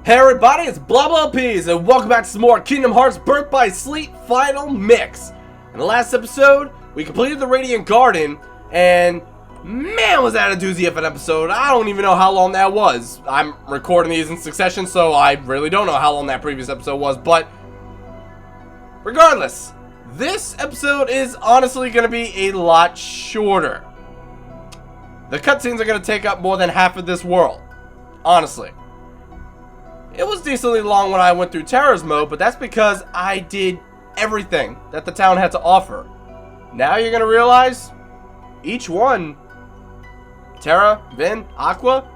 Hey everybody, it's BONDofGAMES, and welcome back to some more Kingdom Hearts Birth by Sleep Final Mix. In the last episode, we completed the Radiant Garden, and man was that a doozy of an episode. I don't even know how long that was. I'm recording these in succession, so I really don't know how long that previous episode was, but regardless, this episode is honestly going to be a lot shorter. The cutscenes are going to take up more than half of this world, honestly. It was decently long when I went through Terra's mode, but that's because I did everything that the town had to offer. Now you're gonna realize each one, Terra, Vin, Aqua,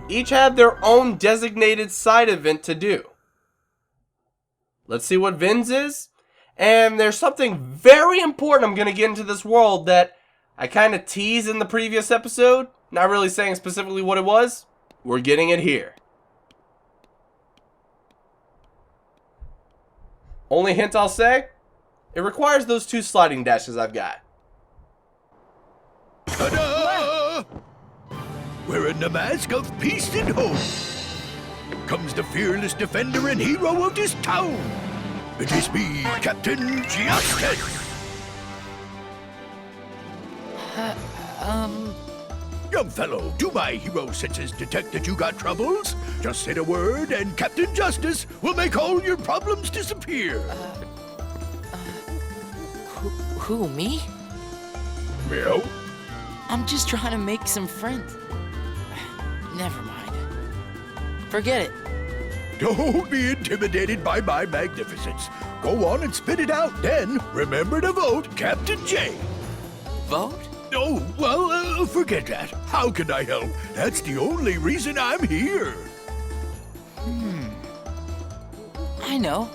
each had their own designated side event to do. Let's see what Vin's is. And there's something very important I'm gonna get into this world that I kind of teased in the previous episode, not really saying specifically what it was. We're getting it here. Only hint I'll say, it requires those 2 sliding dashes I've got. Ta-da! Wearing the mask of peace and hope comes the fearless defender and hero of this town. It is me, Captain Justice. Young fellow, do my hero senses detect that you got troubles? Just say the word and Captain Justice will make all your problems disappear. Who, me? Meow? I'm just trying to make some friends. Never mind. Forget it. Don't be intimidated by my magnificence. Go on and spit it out, then remember to vote Captain J. Vote? Oh, well, forget that. How can I help? That's the only reason I'm here. I know.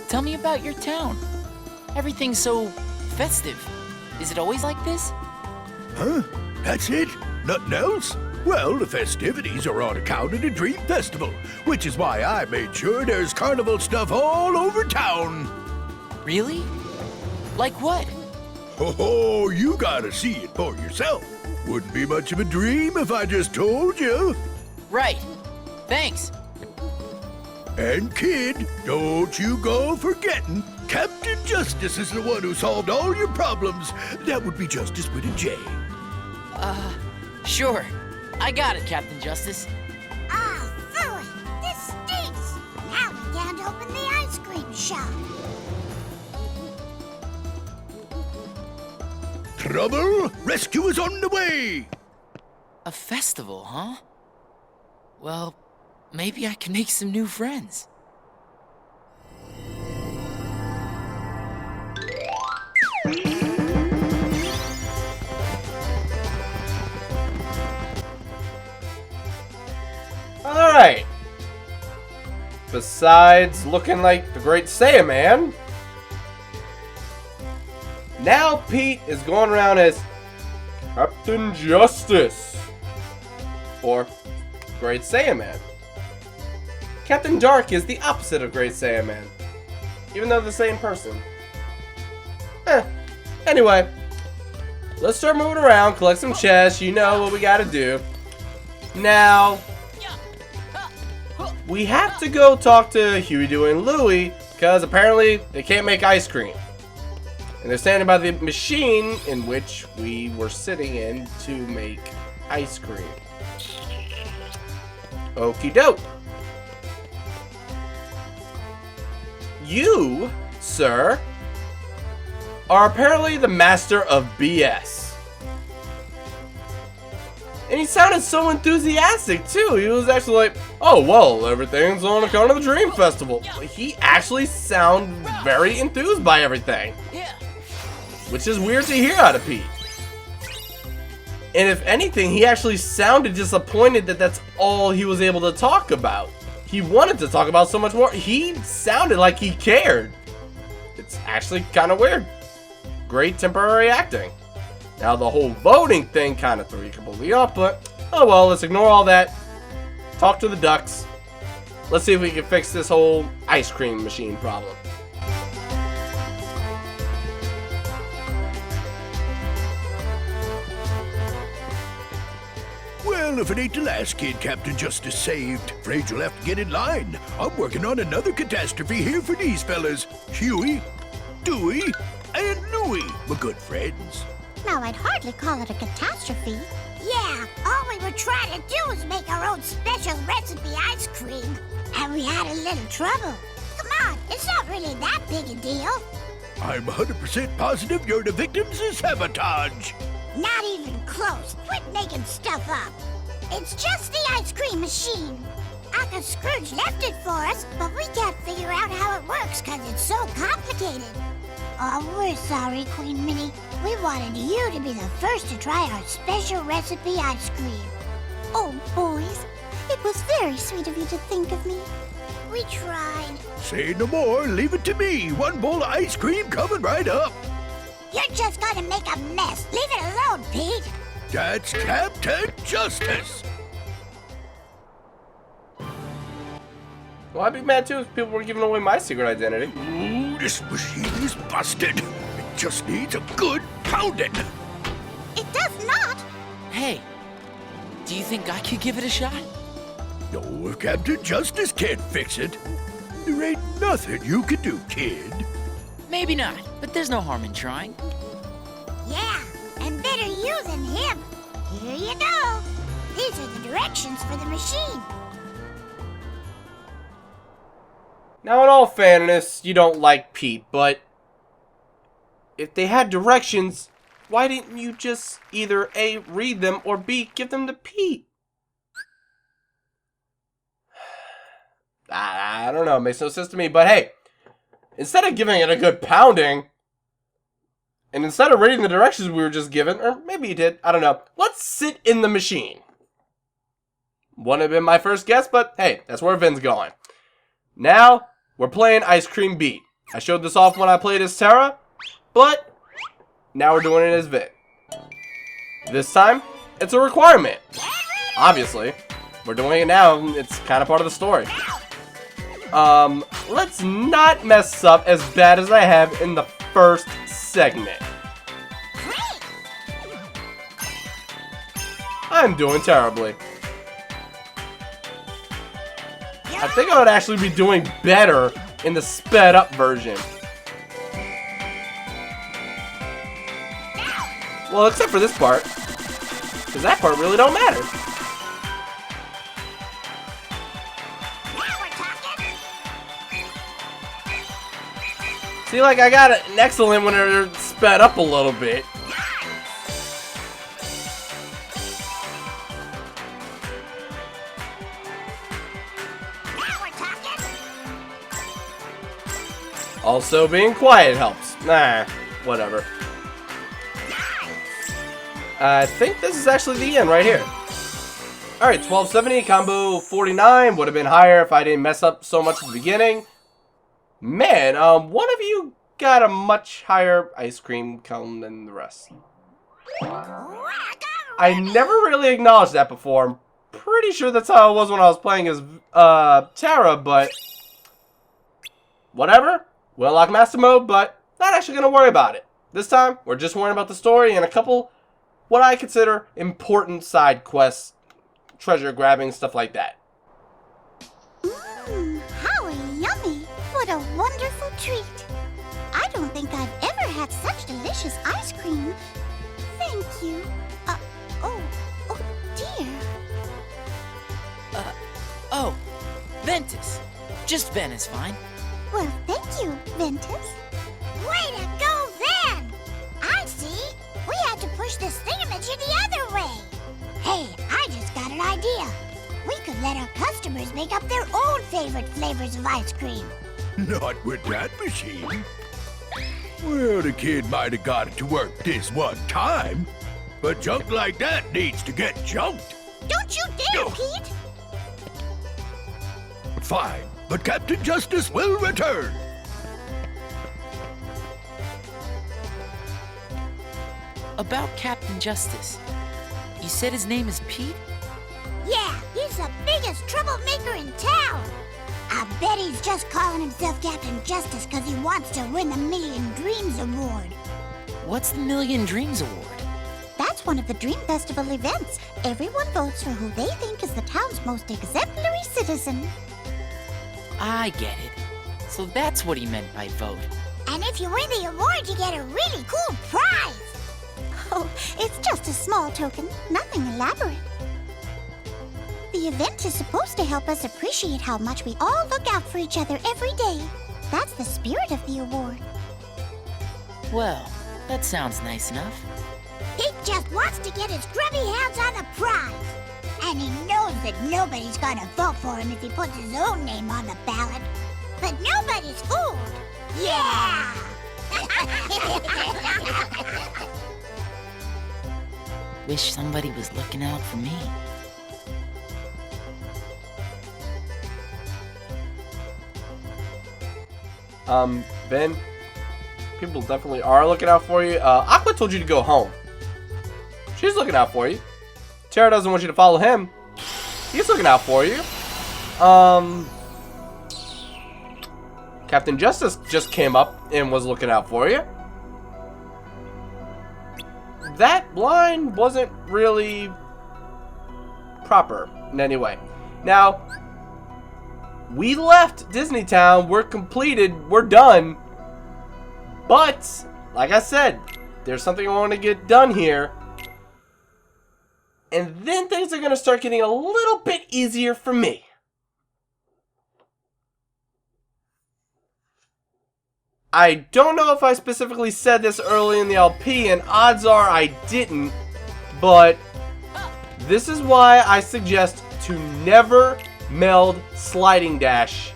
Tell me about your town. Everything's so festive. Is it always like this? Huh? That's it? Nothing else? Well, the festivities are on account of the Dream Festival, which is why I made sure there's carnival stuff all over town. Really? Like what? Oh, you gotta see it for yourself. Wouldn't be much of a dream if I just told you. Right. Thanks. And kid, don't you go forgetting, Captain Justice is the one who solved all your problems. That would be Justice with a J. Sure. I got it, Captain Justice. Ah, phooey! This stinks! Now we can't open the ice cream shop. Trouble? Rescue is on the way! A festival, huh? Well, maybe I can make some new friends. Alright. Besides looking like the Great Saiyaman, now Pete is going around as Captain Justice, or Great Saiyaman. Captain Dark is the opposite of Great Saiyaman, even though they're the same person. Anyway, let's start moving around, collect some chests. You know what we gotta do. Now, we have to go talk to Huey and Louie, because apparently they can't make ice cream. And they're standing by the machine in which we were sitting in to make ice cream. Okie doke. You, sir, are apparently the master of BS. And he sounded so enthusiastic too. He was actually like, oh, well, everything's on account of the Dream Festival. He actually sounded very enthused by everything. Yeah. Which is weird to hear out of Pete. And if anything, he actually sounded disappointed that that's all he was able to talk about. He wanted to talk about so much more. He sounded like he cared. It's actually kind of weird. Great temporary acting. Now the whole voting thing kind of threw you completely off, but oh well, let's ignore all that. Talk to the ducks. Let's see if we can fix this whole ice cream machine problem. Well, Well, if it ain't the last kid Captain Justice saved, afraid you'll have to get in line. I'm working on another catastrophe here for these fellas. Huey, Dewey, and Louie, my good friends. Now, I'd hardly call it a catastrophe. Yeah, all we were trying to do was make our own special recipe ice cream. And we had a little trouble. Come on, it's not really that big a deal. I'm 100% positive you're the victims of sabotage. Not even close. Quit making stuff up. It's just the ice cream machine. Uncle Scrooge left it for us, but we can't figure out how it works because it's so complicated. Oh, we're sorry, Queen Minnie. We wanted you to be the first to try our special recipe ice cream. Oh, boys, it was very sweet of you to think of me. We tried. Say no more, leave it to me. One bowl of ice cream coming right up. You're just gonna make a mess. Leave it alone, Pete. That's Captain Justice. Well, I'd be mad too if people were giving away my secret identity. Ooh, this machine is busted. It just needs a good pounding. It does not. Hey, do you think I could give it a shot? No, if Captain Justice can't fix it, there ain't nothing you can do, kid. Maybe not, but there's no harm in trying. Yeah, and better you than him. Here you go. These are the directions for the machine. Now, in all fairness, you don't like Pete, but if they had directions, why didn't you just either A, read them, or B, give them to Pete? I don't know, it makes no sense to me, but hey, instead of giving it a good pounding, and instead of reading the directions we were just given, or maybe you did, I don't know, let's sit in the machine. Wouldn't have been my first guess, but hey, that's where Vin's going. Now, we're playing Ice Cream Beat. I showed this off when I played as Terra, but now we're doing it as Vin. This time, it's a requirement. Obviously, we're doing it now, and it's kind of part of the story. Let's not mess up as bad as I have in the first segment. I'm doing terribly. I think I would actually be doing better in the sped up version. Well, except for this part. Because that part really don't matter. See, like, I got an excellent when they're sped up a little bit. Also, being quiet helps. Nah, whatever. I think this is actually the end right here. Alright, 1270, combo 49. Would have been higher if I didn't mess up so much at the beginning. Man, one of you got a much higher ice cream cone than the rest. I never really acknowledged that before. I'm pretty sure that's how it was when I was playing as Terra, but whatever. We'll unlock Master Mode, but not actually going to worry about it. This time, we're just worrying about the story and a couple, what I consider, important side quests, treasure grabbing, stuff like that. How yummy. What a wonderful treat. I don't think I've ever had such delicious ice cream. Thank you. Oh dear. Oh, Ventus. Just Ben is fine. Well, thank you, Ventus. Way to go, Van! I see. We had to push this thingamajig the other way. Hey, I just got an idea. We could let our customers make up their own favorite flavors of ice cream. Not with that machine. Well, the kid might have got it to work this one time, but junk like that needs to get junked. Don't you dare, No. Pete! Fine, but Captain Justice will return. About Captain Justice. You said his name is Pete? Yeah, he's the biggest troublemaker in town. I bet he's just calling himself Captain Justice because he wants to win the Million Dreams Award. What's the Million Dreams Award? That's It's one of the Dream Festival events. Everyone votes for who they think is the town's most exemplary citizen. I get it. So that's what he meant by vote. And if you win the award, you get a really cool prize. Oh, it's just a small token, nothing elaborate. The event is supposed to help us appreciate how much we all look out for each other every day. That's the spirit of the award. Well, that sounds nice enough. He just wants to get his grubby hands on the prize. And he knows that nobody's gonna vote for him if he puts his own name on the ballot. But nobody's fooled. Yeah! Wish somebody was looking out for me. Ben, people definitely are looking out for you. Aqua told you to go home. She's looking out for you. Terra doesn't want you to follow him. He's looking out for you. Captain Justice just came up and was looking out for you. That line wasn't really proper in any way. Now, we left Disney Town. We're completed. We're done. But, like I said, there's something I want to get done here. And then things are going to start getting a little bit easier for me. I don't know if I specifically said this early in the LP, and odds are I didn't, but this is why I suggest to never meld Sliding Dash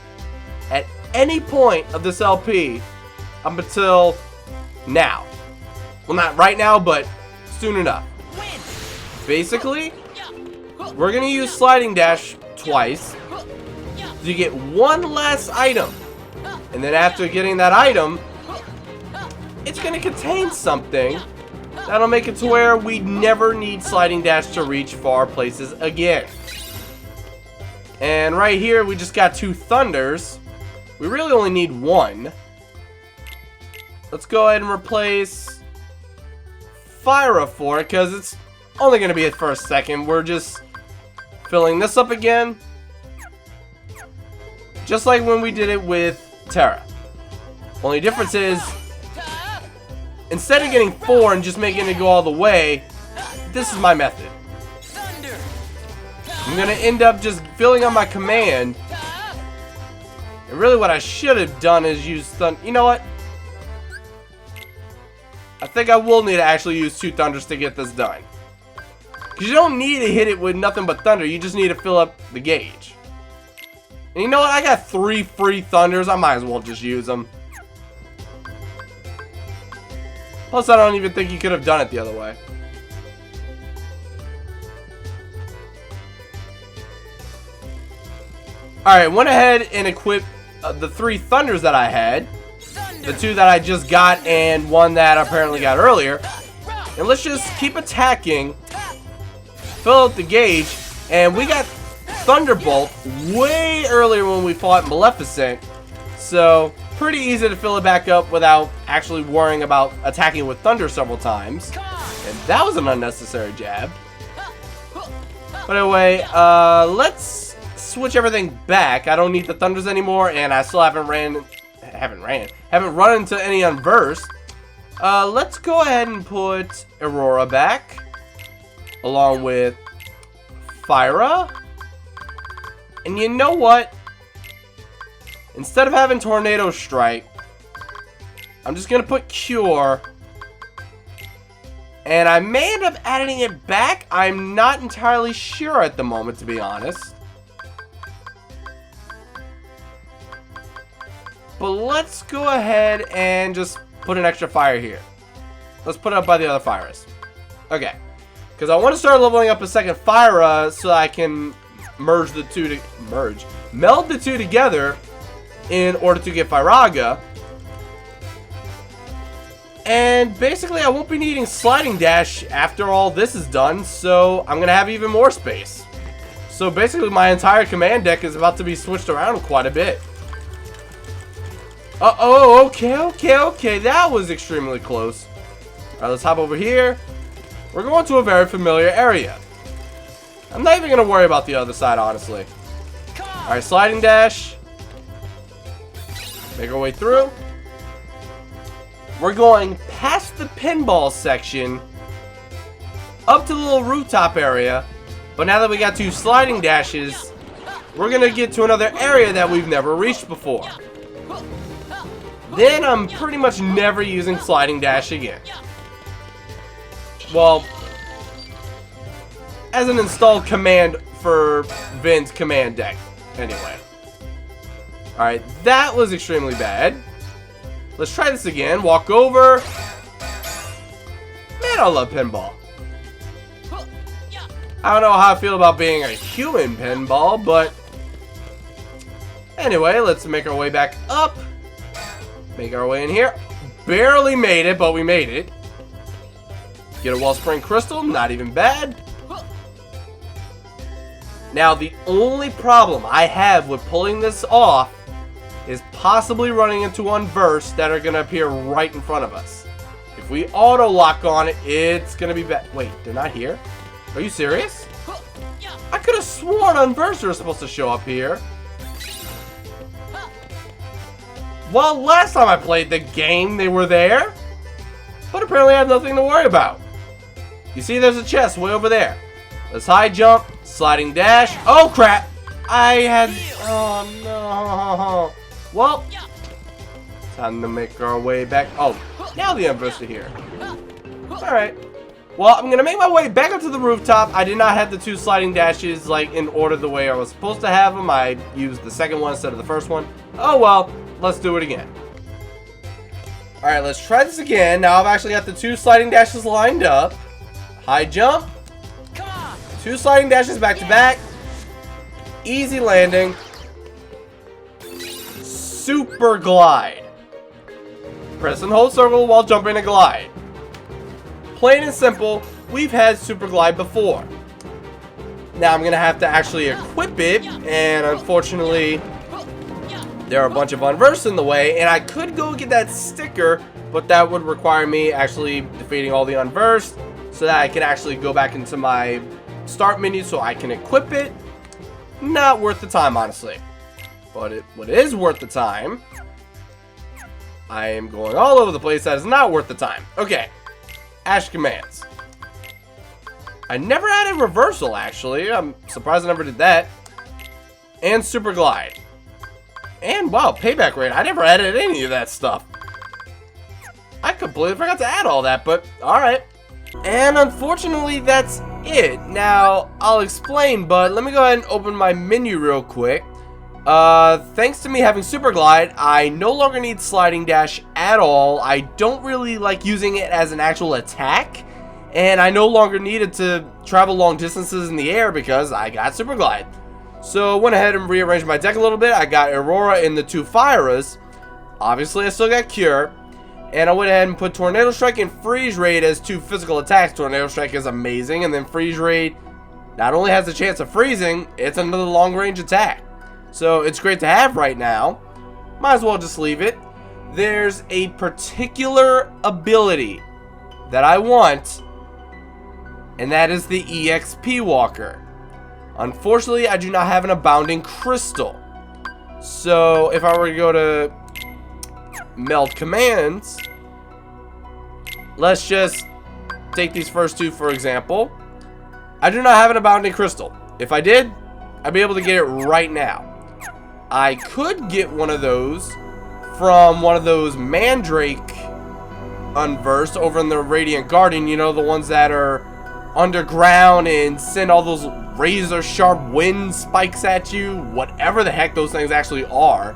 at any point of this LP up until now. Well, not right now, but soon enough. Basically, we're going to use Sliding Dash twice to get one last item. And then after getting that item, it's going to contain something that'll make it to where we never need Sliding Dash to reach far places again. And right here, we just got 2 Thunders. We really only need 1. Let's go ahead and replace Fyra for it, because it's only going to be it for a second. We're just filling this up again. Just like when we did it with Terra. Only difference is, instead of getting 4 and just making it go all the way, this is my method. I'm going to end up just filling up my command. And really what I should have done is use Thunder. You know what? I think I will need to actually use 2 Thunders to get this done. Because you don't need to hit it with nothing but Thunder. You just need to fill up the gauge. And you know what? I got 3 free Thunders. I might as well just use them. Plus, I don't even think you could have done it the other way. Alright, went ahead and equipped the 3 Thunders that I had. The 2 that I just got and 1 that I apparently got earlier. And let's just keep attacking. Fill up the gauge. And we got Thunderbolt way earlier when we fought Maleficent. So, pretty easy to fill it back up without actually worrying about attacking with Thunder several times. And that was an unnecessary jab. But anyway, let's switch everything back. I don't need the Thunders anymore, and I still haven't run into any unversed. Let's go ahead and put Aurora back, along with Fyra. And you know what? Instead of having Tornado Strike, I'm just going to put Cure. And I may end up adding it back. I'm not entirely sure at the moment, to be honest. But let's go ahead and just put an extra fire here. Let's put it up by the other Fyras. Okay. Because I want to start leveling up a second Fyra so I can meld the 2 together in order to get Firaga. And basically I won't be needing Sliding Dash after all this is done, so I'm going to have even more space. So basically my entire command deck is about to be switched around quite a bit. Okay, that was extremely close. Alright, let's hop over here. we're going to a very familiar area. I'm not even going to worry about the other side, honestly. Alright, sliding dash. Make our way through. We're going past the pinball section, up to the little rooftop area. But now that we got 2 sliding dashes, we're going to get to another area that we've never reached before. Then I'm pretty much never using sliding dash again. Well, as an installed command for Vin's command deck. Anyway. Alright, that was extremely bad. Let's try this again. Walk over. Man, I love pinball. I don't know how I feel about being a human pinball, but anyway, let's make our way back up. Make our way in here. Barely made it, but we made it. Get a wellspring crystal, not even bad. Now, the only problem I have with pulling this off is possibly running into unversed that are going to appear right in front of us. If we auto-lock on it, it's going to be bad. Wait, they're not here? Are you serious? I could have sworn unversed are supposed to show up here. Well, last time I played the game, they were there. But apparently I have nothing to worry about. You see, there's a chest way over there. Let's high jump, sliding dash. Oh, crap. I had... Oh, no. Well, time to make our way back. Oh, now the unversed are here. Alright. Well, I'm going to make my way back up to the rooftop. I did not have the 2 sliding dashes, like, in order the way I was supposed to have them. I used the second one instead of the first one. Oh, well. Let's do it again. Alright, let's try this again. Now I've actually got the 2 sliding dashes lined up. High jump. 2 sliding dashes back to back. Easy landing. Super glide. Press and hold circle while jumping to glide. Plain and simple, we've had super glide before. Now I'm going to have to actually equip it, and unfortunately there are a bunch of unversed in the way, and I could go get that sticker, but that would require me actually defeating all the unversed so that I can actually go back into my start menu so I can equip it. Not worth the time, honestly. But what is worth the time, I am going all over the place. That is not worth the time. Okay, Ash commands. I never added reversal, actually. I'm surprised I never did that. And super glide. And wow, payback rate. I never added any of that stuff. I completely forgot to add all that, but alright. And unfortunately, that's it. Now, I'll explain, but let me go ahead and open my menu real quick. Thanks to me having super glide, I no longer need sliding dash at all. I don't really like using it as an actual attack. And I no longer needed to travel long distances in the air because I got super glide. So I went ahead and rearranged my deck a little bit. I got Aurora in the 2 Firas. Obviously, I still got Cure. And I went ahead and put Tornado Strike and Freeze Raid as 2 physical attacks. Tornado Strike is amazing. And then Freeze Raid not only has a chance of freezing, it's another long range attack. So it's great to have right now. Might as well just leave it. There's a particular ability that I want, and that is the EXP Walker. Unfortunately, I do not have an abounding crystal. So if I were to go to meld commands, let's just take these first 2 for example. I do not have an abounding crystal. If I did, I'd be able to get it right now. I could get one of those from one of those Mandrake unversed over in the Radiant Garden. You know, the ones that are underground and send all those razor sharp wind spikes at you, whatever the heck those things actually are.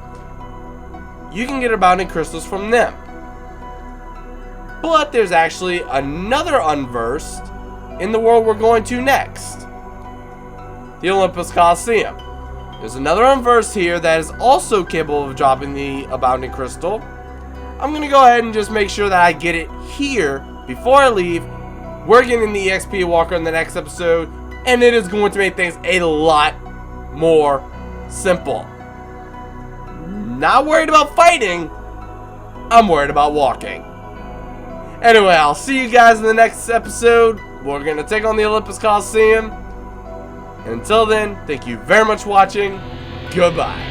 You can get abounding crystals from them. But there's actually another unversed in the world we're going to next, the Olympus Coliseum. There's another unversed here that is also capable of dropping the abounding crystal. I'm gonna go ahead and just make sure that I get it here before I leave. We're getting the EXP Walker in the next episode, and it is going to make things a lot more simple. Not worried about fighting, I'm worried about walking. Anyway, I'll see you guys in the next episode. we're going to take on the Olympus Coliseum. Until then, thank you very much for watching. Goodbye.